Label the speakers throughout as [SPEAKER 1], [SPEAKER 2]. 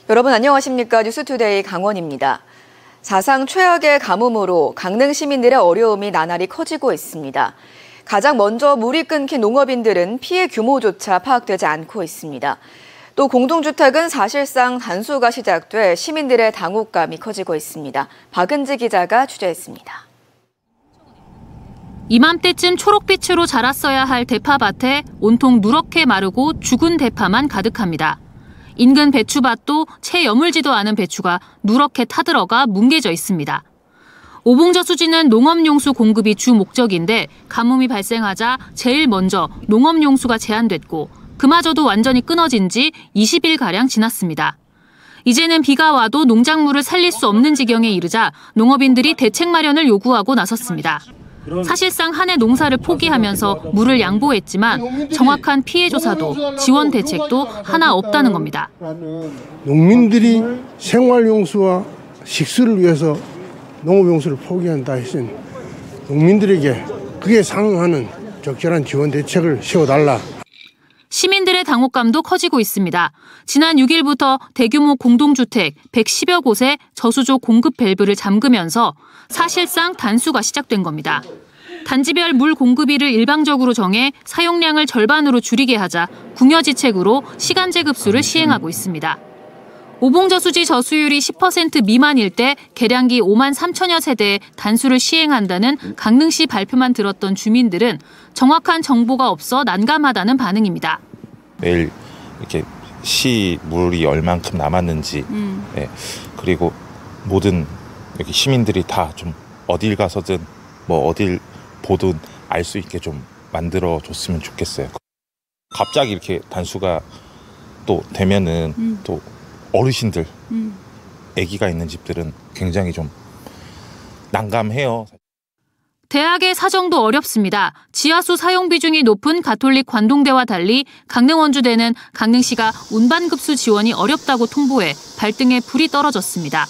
[SPEAKER 1] 여러분 안녕하십니까? 뉴스투데이 강원입니다. 사상 최악의 가뭄으로 강릉 시민들의 어려움이 나날이 커지고 있습니다. 가장 먼저 물이 끊긴 농업인들은 피해 규모조차 파악되지 않고 있습니다. 또 공동주택은 사실상 단수가 시작돼 시민들의 당혹감이 커지고 있습니다. 박은지 기자가 취재했습니다.
[SPEAKER 2] 이맘때쯤 초록빛으로 자랐어야 할 대파밭에 온통 누렇게 마르고 죽은 대파만 가득합니다. 인근 배추밭도 채 여물지도 않은 배추가 누렇게 타들어가 뭉개져 있습니다. 오봉저수지는 농업용수 공급이 주 목적인데 가뭄이 발생하자 제일 먼저 농업용수가 제한됐고 그마저도 완전히 끊어진 지 20일가량 지났습니다. 이제는 비가 와도 농작물을 살릴 수 없는 지경에 이르자 농업인들이 대책 마련을 요구하고 나섰습니다. 사실상 한 해 농사를 포기하면서 물을 양보했지만 정확한 피해 조사도 지원 대책도 하나 없다는 겁니다.
[SPEAKER 3] 농민들이 생활용수와 식수를 위해서 농업용수를 포기한다 했으니 농민들에게 그에 상응하는 적절한 지원 대책을 세워달라.
[SPEAKER 2] 시민들의 당혹감도 커지고 있습니다. 지난 6일부터 대규모 공동주택 110여 곳에 저수조 공급 밸브를 잠그면서 사실상 단수가 시작된 겁니다. 단지별 물 공급일을 일방적으로 정해 사용량을 절반으로 줄이게 하자 궁여지책으로 시간제 급수를 시행하고 있습니다. 오봉저수지 저수율이 10% 미만일 때 계량기 5만 3천여 세대에 단수를 시행한다는 강릉시 발표만 들었던 주민들은 정확한 정보가 없어 난감하다는 반응입니다.
[SPEAKER 4] 매일 이렇게 시 물이 얼만큼 남았는지 네. 그리고 모든 여기 시민들이 다 좀 어딜 가서든 뭐 어딜 보든 알 수 있게 좀 만들어 줬으면 좋겠어요. 갑자기 이렇게 단수가 또 되면은 또 어르신들, 아기가 있는 집들은 굉장히 좀 난감해요.
[SPEAKER 2] 대학의 사정도 어렵습니다. 지하수 사용 비중이 높은 가톨릭 관동대와 달리 강릉 원주대는 강릉시가 운반급수 지원이 어렵다고 통보해 발등에 불이 떨어졌습니다.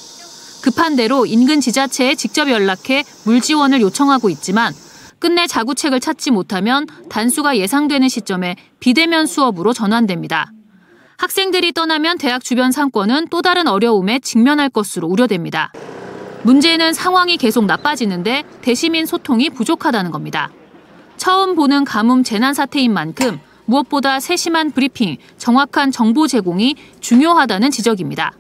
[SPEAKER 2] 급한 대로 인근 지자체에 직접 연락해 물 지원을 요청하고 있지만 끝내 자구책을 찾지 못하면 단수가 예상되는 시점에 비대면 수업으로 전환됩니다. 학생들이 떠나면 대학 주변 상권은 또 다른 어려움에 직면할 것으로 우려됩니다. 문제는 상황이 계속 나빠지는데 대시민 소통이 부족하다는 겁니다. 처음 보는 가뭄 재난 사태인 만큼 무엇보다 세심한 브리핑, 정확한 정보 제공이 중요하다는 지적입니다.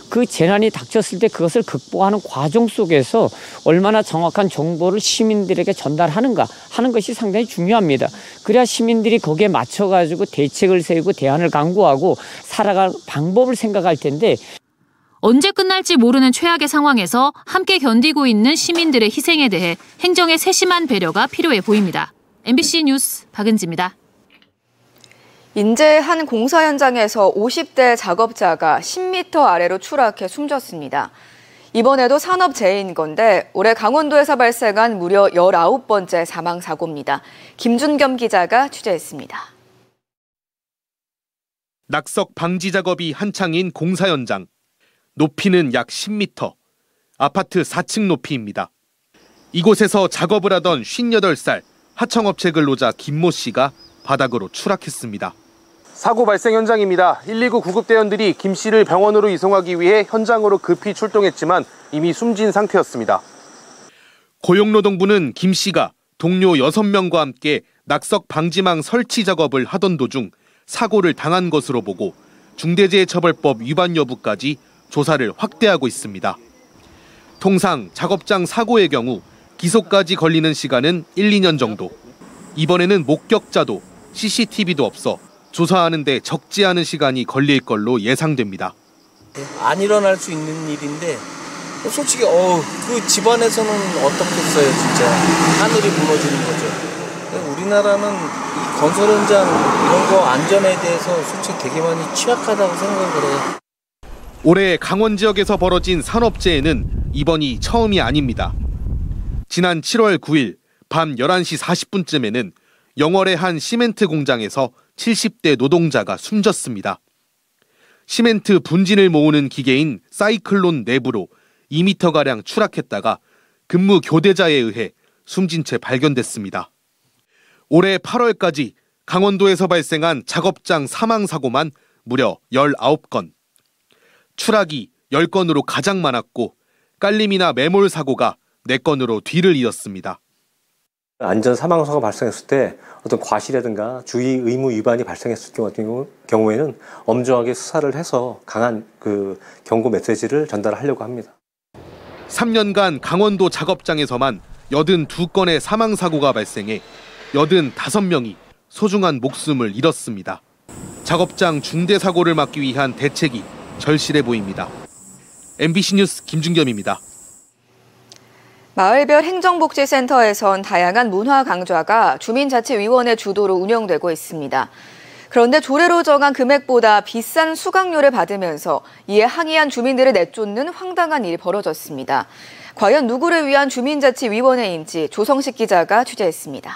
[SPEAKER 5] 그 재난이 닥쳤을 때 그것을 극복하는 과정 속에서 얼마나 정확한 정보를 시민들에게 전달하는가 하는 것이 상당히 중요합니다. 그래야 시민들이 거기에 맞춰가지고 대책을 세우고 대안을 강구하고 살아갈 방법을 생각할 텐데
[SPEAKER 2] 언제 끝날지 모르는 최악의 상황에서 함께 견디고 있는 시민들의 희생에 대해 행정의 세심한 배려가 필요해 보입니다. MBC 뉴스 박은지입니다.
[SPEAKER 1] 인제 한 공사 현장에서 50대 작업자가 10m 아래로 추락해 숨졌습니다. 이번에도 산업재해인 건데 올해 강원도에서 발생한 무려 19번째 사망사고입니다. 김준겸 기자가 취재했습니다.
[SPEAKER 6] 낙석 방지 작업이 한창인 공사 현장. 높이는 약 10m, 아파트 4층 높이입니다. 이곳에서 작업을 하던 58살 하청업체 근로자 김모 씨가 바닥으로 추락했습니다. 사고 발생 현장입니다. 119 구급대원들이 김 씨를 병원으로 이송하기 위해 현장으로 급히 출동했지만 이미 숨진 상태였습니다. 고용노동부는 김 씨가 동료 6명과 함께 낙석 방지망 설치 작업을 하던 도중 사고를 당한 것으로 보고 중대재해처벌법 위반 여부까지 조사를 확대하고 있습니다. 통상 작업장 사고의 경우 기소까지 걸리는 시간은 1, 2년 정도. 이번에는 목격자도 CCTV도 없어 조사하는 데 적지 않은 시간이 걸릴 걸로 예상됩니다.
[SPEAKER 7] 안 일어날 수 있는 일인데 솔직히 그 집안에서는 어떻겠어요, 진짜. 하늘이 무너지는 거죠. 우리나라는 이 건설 현장 이런 거 안전에 대해서 솔직히 되게 많이 취약하다고 생각을 해요.
[SPEAKER 6] 올해 강원 지역에서 벌어진 산업재해는 이번이 처음이 아닙니다. 지난 7월 9일 밤 11시 40분쯤에는 영월의 한 시멘트 공장에서 70대 노동자가 숨졌습니다. 시멘트 분진을 모으는 기계인 사이클론 내부로 2m가량 추락했다가 근무 교대자에 의해 숨진 채 발견됐습니다. 올해 8월까지 강원도에서 발생한 작업장 사망사고만 무려 19건. 추락이 10건으로 가장 많았고 깔림이나 매몰 사고가 4건으로 뒤를 이었습니다.
[SPEAKER 8] 안전 사망사고가 발생했을 때 어떤 과실이라든가 주의 의무 위반이 발생했을 경우에는 엄중하게 수사를 해서 강한 경고 메시지를 전달하려고 합니다.
[SPEAKER 6] 3년간 강원도 작업장에서만 82건의 사망사고가 발생해 85명이 소중한 목숨을 잃었습니다. 작업장 중대사고를 막기 위한 대책이 절실해 보입니다. MBC 뉴스 김준겸입니다.
[SPEAKER 1] 마을별 행정복지센터에선 다양한 문화 강좌가 주민자치위원회 주도로 운영되고 있습니다. 그런데 조례로 정한 금액보다 비싼 수강료를 받으면서 이에 항의한 주민들을 내쫓는 황당한 일이 벌어졌습니다. 과연 누구를 위한 주민자치위원회인지 조성식 기자가 취재했습니다.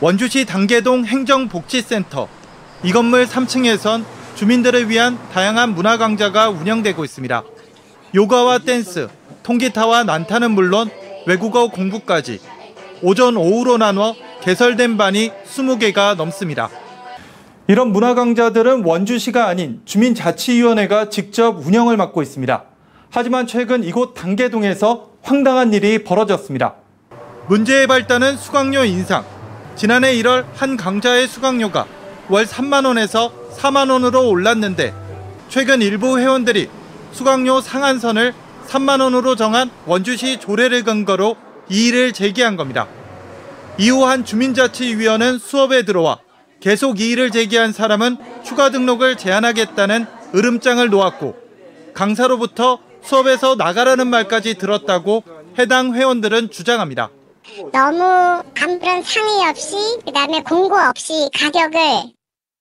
[SPEAKER 9] 원주시 당계동 행정복지센터. 이 건물 3층에선 주민들을 위한 다양한 문화 강좌가 운영되고 있습니다. 요가와 댄스, 통기타와 난타는 물론 외국어 공부까지 오전, 오후로 나눠 개설된 반이 20개가 넘습니다. 이런 문화 강좌들은 원주시가 아닌 주민자치위원회가 직접 운영을 맡고 있습니다. 하지만 최근 이곳 당계동에서 황당한 일이 벌어졌습니다. 문제의 발단은 수강료 인상. 지난해 1월 한 강좌의 수강료가 월 3만 원에서 4만 원으로 올랐는데 최근 일부 회원들이 수강료 상한선을 3만 원으로 정한 원주시 조례를 근거로 이의를 제기한 겁니다. 이후 한 주민자치위원은 수업에 들어와 계속 이의를 제기한 사람은 추가 등록을 제한하겠다는 으름장을 놓았고 강사로부터 수업에서 나가라는 말까지 들었다고 해당 회원들은 주장합니다.
[SPEAKER 10] 너무 아무런 상의 없이 그다음에 공고 없이 가격을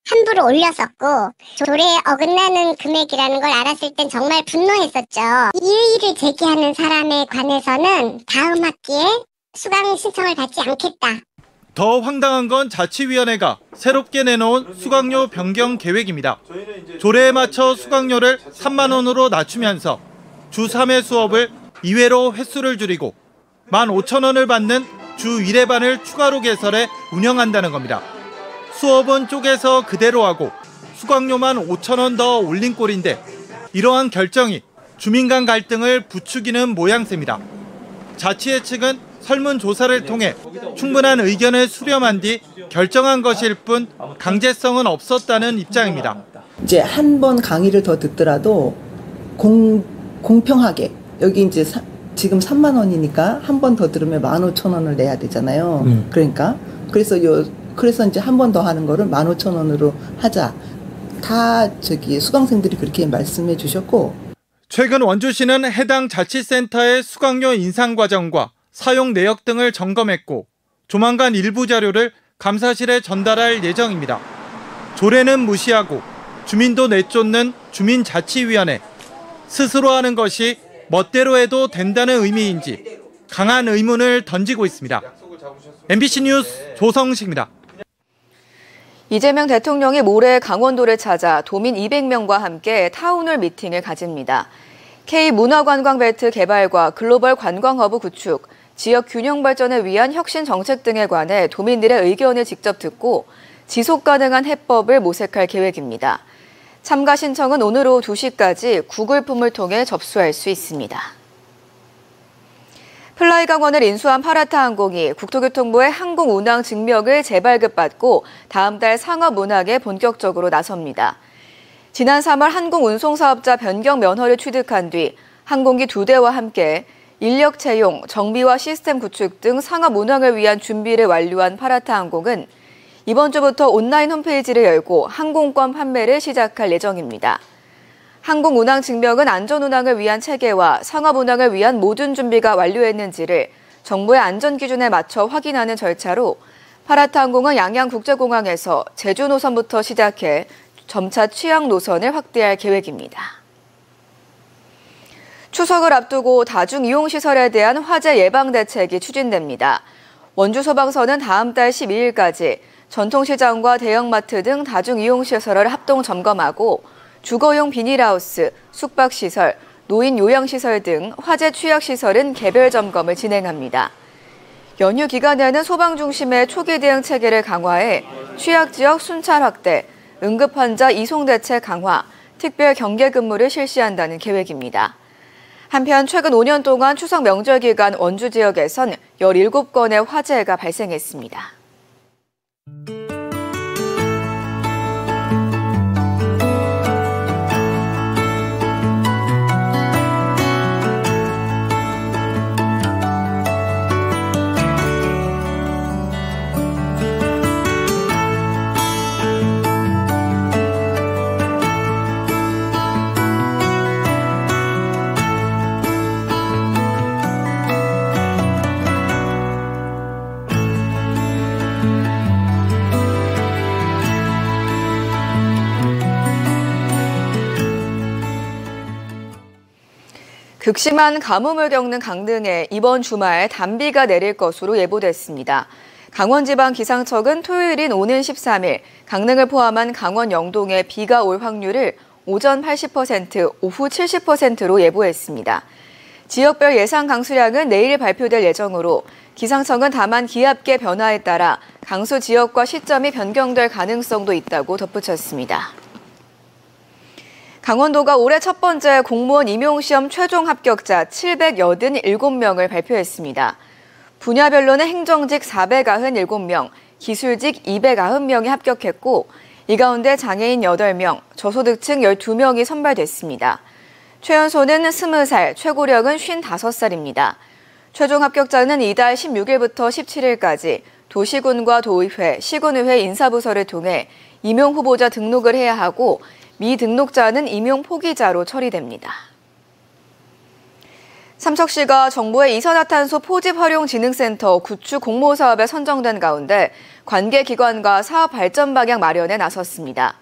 [SPEAKER 10] 함부로 올렸었고 조례에 어긋나는 금액이라는 걸 알았을 땐 정말 분노했었죠. 이의를 제기하는 사람에 관해서는 다음 학기에 수강 신청을 받지 않겠다.
[SPEAKER 9] 더 황당한 건 자치위원회가 새롭게 내놓은 수강료 변경 계획입니다. 조례에 맞춰 수강료를 3만 원으로 낮추면서 주 3회 수업을 2회로 횟수를 줄이고 15,000원을 받는 주 1회반을 추가로 개설해 운영한다는 겁니다. 수업은 쪼개서 그대로 하고 수강료만 5,000원 더 올린 꼴인데 이러한 결정이 주민 간 갈등을 부추기는 모양새입니다. 자치회 측은 설문조사를 통해 충분한 의견을 수렴한 뒤 결정한 것일 뿐 강제성은 없었다는 입장입니다.
[SPEAKER 11] 이제 한 번 강의를 더 듣더라도 공평하게 여기 이제 지금 3만 원이니까 한 번 더 들으면 15,000원을 내야 되잖아요. 그러니까 그래서 이제 한 번 더 하는 거를 15,000원으로 하자. 다 수강생들이 그렇게 말씀해 주셨고.
[SPEAKER 9] 최근 원주시는 해당 자치센터의 수강료 인상 과정과 사용 내역 등을 점검했고 조만간 일부 자료를 감사실에 전달할 예정입니다. 조례는 무시하고 주민도 내쫓는 주민자치위원회. 스스로 하는 것이 멋대로 해도 된다는 의미인지 강한 의문을 던지고 있습니다. MBC 뉴스 조성식입니다.
[SPEAKER 1] 이재명 대통령이 모레 강원도를 찾아 도민 200명과 함께 타운홀 미팅을 가집니다. K문화관광벨트 개발과 글로벌 관광허브 구축, 지역 균형 발전을 위한 혁신 정책 등에 관해 도민들의 의견을 직접 듣고 지속 가능한 해법을 모색할 계획입니다. 참가 신청은 오늘 오후 2시까지 구글 폼을 통해 접수할 수 있습니다. 플라이강원을 인수한 파라타항공이 국토교통부의 항공운항 증명을 재발급받고 다음 달 상업운항에 본격적으로 나섭니다. 지난 3월 항공운송사업자 변경 면허를 취득한 뒤 항공기 2대와 함께 인력 채용, 정비와 시스템 구축 등 상업운항을 위한 준비를 완료한 파라타항공은 이번 주부터 온라인 홈페이지를 열고 항공권 판매를 시작할 예정입니다. 항공운항 증명은 안전운항을 위한 체계와 상업운항을 위한 모든 준비가 완료했는지를 정부의 안전기준에 맞춰 확인하는 절차로 파라타항공은 양양국제공항에서 제주 노선부터 시작해 점차 취항 노선을 확대할 계획입니다. 추석을 앞두고 다중이용시설에 대한 화재 예방 대책이 추진됩니다. 원주소방서는 다음 달 12일까지 전통시장과 대형마트 등 다중이용시설을 합동 점검하고 주거용 비닐하우스, 숙박시설, 노인 요양시설 등 화재 취약시설은 개별 점검을 진행합니다. 연휴 기간에는 소방 중심의 초기 대응 체계를 강화해 취약지역 순찰 확대, 응급환자 이송대책 강화, 특별 경계 근무를 실시한다는 계획입니다. 한편 최근 5년 동안 추석 명절 기간 원주 지역에선 17건의 화재가 발생했습니다. 극심한 가뭄을 겪는 강릉에 이번 주말 단비가 내릴 것으로 예보됐습니다. 강원지방기상청은 토요일인 오는 13일 강릉을 포함한 강원 영동에 비가 올 확률을 오전 80%, 오후 70%로 예보했습니다. 지역별 예상 강수량은 내일 발표될 예정으로 기상청은 다만 기압계 변화에 따라 강수 지역과 시점이 변경될 가능성도 있다고 덧붙였습니다. 강원도가 올해 첫 번째 공무원 임용시험 최종 합격자 787명을 발표했습니다. 분야별로는 행정직 497명, 기술직 290명이 합격했고 이 가운데 장애인 8명, 저소득층 12명이 선발됐습니다. 최연소는 20살, 최고령은 55살입니다. 최종 합격자는 이달 16일부터 17일까지 도시군과 도의회, 시군의회 인사부서를 통해 임용 후보자 등록을 해야 하고 미등록자는 임용 포기자로 처리됩니다. 삼척시가 정부의 이산화탄소 포집활용진흥센터 구축 공모사업에 선정된 가운데 관계기관과 사업 발전 방향 마련에 나섰습니다.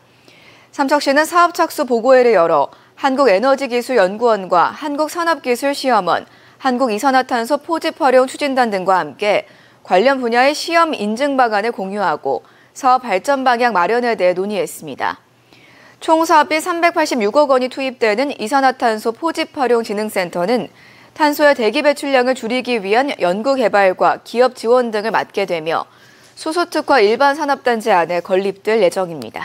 [SPEAKER 1] 삼척시는 사업 착수 보고회를 열어 한국에너지기술연구원과 한국산업기술시험원, 한국이산화탄소 포집활용 추진단 등과 함께 관련 분야의 시험 인증 방안을 공유하고 사업 발전 방향 마련에 대해 논의했습니다. 총 사업비 386억 원이 투입되는 이산화탄소 포집활용진흥센터는 탄소의 대기 배출량을 줄이기 위한 연구개발과 기업 지원 등을 맡게 되며 소소특화 일반 산업단지 안에 건립될 예정입니다.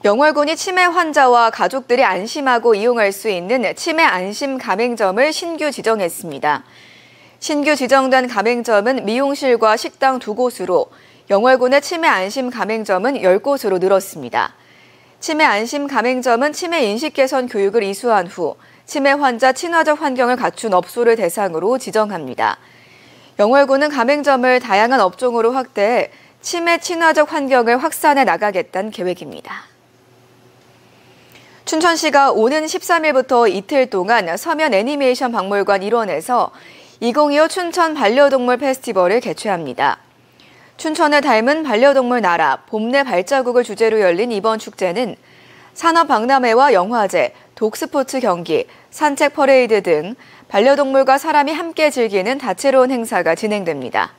[SPEAKER 1] 영월군이 치매 환자와 가족들이 안심하고 이용할 수 있는 치매 안심 가맹점을 신규 지정했습니다. 신규 지정된 가맹점은 미용실과 식당 2곳으로 영월군의 치매 안심 가맹점은 10곳으로 늘었습니다. 치매 안심 가맹점은 치매 인식 개선 교육을 이수한 후 치매 환자 친화적 환경을 갖춘 업소를 대상으로 지정합니다. 영월군은 가맹점을 다양한 업종으로 확대해 치매 친화적 환경을 확산해 나가겠다는 계획입니다. 춘천시가 오는 13일부터 이틀 동안 서면 애니메이션 박물관 일원에서 2025 춘천 반려동물 페스티벌을 개최합니다. 춘천을 닮은 반려동물 나라 봄내 발자국을 주제로 열린 이번 축제는 산업박람회와 영화제, 독스포츠 경기, 산책 퍼레이드 등 반려동물과 사람이 함께 즐기는 다채로운 행사가 진행됩니다.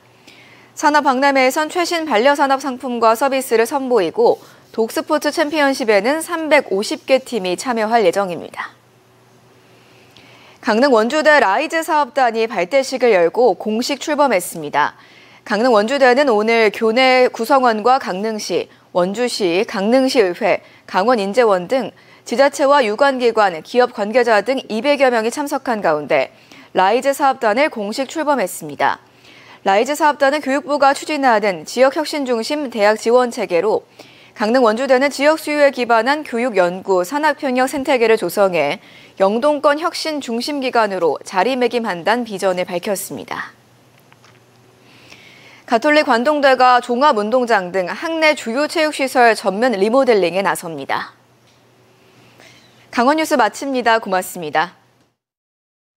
[SPEAKER 1] 산업박람회에선 최신 반려산업 상품과 서비스를 선보이고 독스포츠 챔피언십에는 350개 팀이 참여할 예정입니다. 강릉 원주대 라이즈 사업단이 발대식을 열고 공식 출범했습니다. 강릉 원주대는 오늘 교내 구성원과 강릉시, 원주시, 강릉시의회, 강원인재원 등 지자체와 유관기관, 기업 관계자 등 200여 명이 참석한 가운데 라이즈 사업단을 공식 출범했습니다. 라이즈 사업단은 교육부가 추진하는 지역혁신 중심 대학 지원 체계로 강릉 원주대는 지역 수요에 기반한 교육 연구, 산학평형 생태계를 조성해 영동권 혁신 중심 기관으로 자리매김한다는 비전을 밝혔습니다. 가톨릭 관동대가 종합운동장 등 학내 주요 체육시설 전면 리모델링에 나섭니다. 강원뉴스 마칩니다. 고맙습니다.